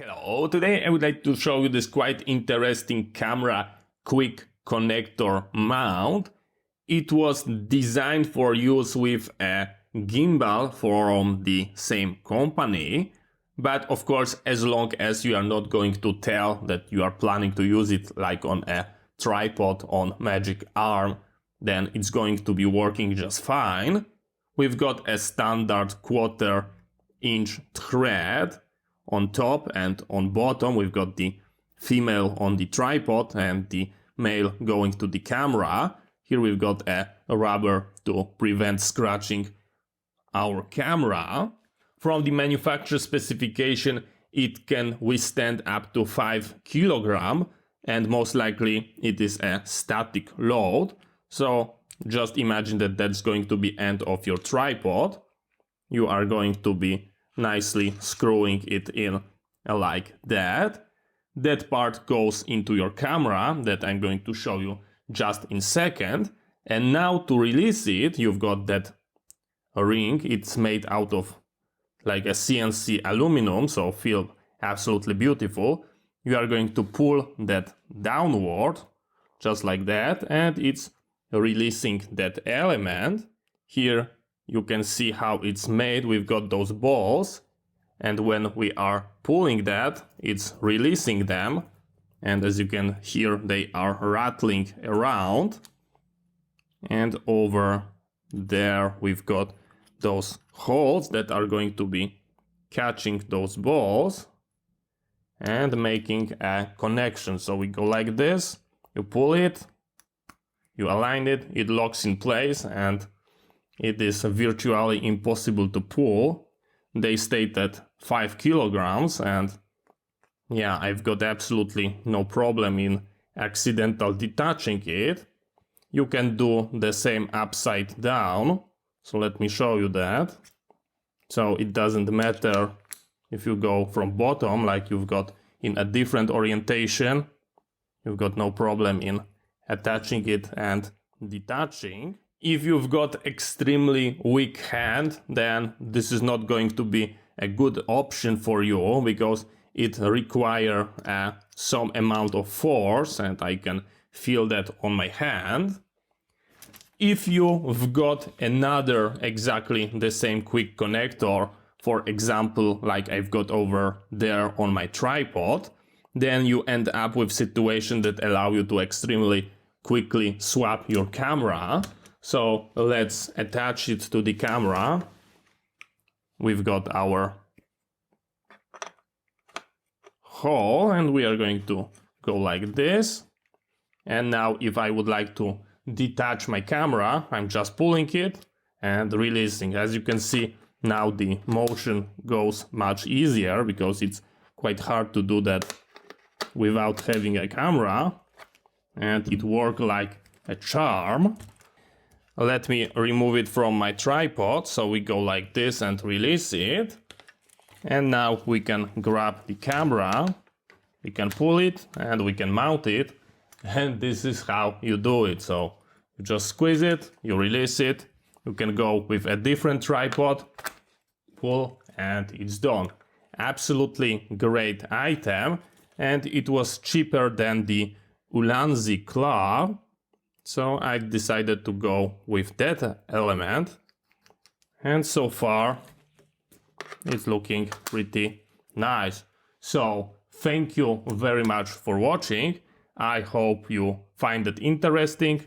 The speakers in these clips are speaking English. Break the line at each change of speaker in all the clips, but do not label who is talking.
Hello, today I would like to show you this quite interesting camera quick connector mount. It was designed for use with a gimbal from the same company, but of course as long as you are not going to tell that you are planning to use it like on a tripod on magic arm, then it's going to be working just fine. We've got a standard 1/4 inch thread. On top and on bottom we've got the female on the tripod and the male going to the camera. Here we've got a rubber to prevent scratching our camera. From the manufacturer specification, it can withstand up to 5 kilograms, and most likely it is a static load. So just imagine that that's going to be end of your tripod. You are going to be nicely screwing it in like that. That part goes into your camera that I'm going to show you just in a second. And now to release it, you've got that ring. It's made out of like a CNC aluminum, so feel absolutely beautiful. You are going to pull that downward just like that, and it's releasing that element. Here you can see how it's made. We've got those balls, and when we are pulling that, it's releasing them, and as you can hear, they are rattling around. And over there we've got those holes that are going to be catching those balls and making a connection. So we go like this, you pull it, you align it, it locks in place, and it is virtually impossible to pull. They state at 5 kilograms, and yeah, I've got absolutely no problem in accidental detaching it. You can do the same upside down. So let me show you that. So it doesn't matter if you go from bottom, like you've got in a different orientation, you've got no problem in attaching it and detaching. If you've got extremely weak hand, then this is not going to be a good option for you, because it requires some amount of force, and I can feel that on my hand. If you've got another exactly the same quick connector, for example like I've got over there on my tripod, then you end up with situation that allow you to extremely quickly swap your camera. So let's attach it to the camera. We've got our hole, and we are going to go like this. And now if I would like to detach my camera, I'm just pulling it and releasing. As you can see, now the motion goes much easier, because it's quite hard to do that without having a camera, and it works like a charm. Let me remove it from my tripod. So we go like this and release it. And now we can grab the camera, we can pull it, and we can mount it. And this is how you do it. So you just squeeze it, you release it. You can go with a different tripod, pull, and it's done. Absolutely great item. And it was cheaper than the Ulanzi claw. So I decided to go with that element, and so far it's looking pretty nice. So thank you very much for watching. I hope you find it interesting.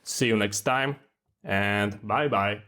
See you next time, and bye bye.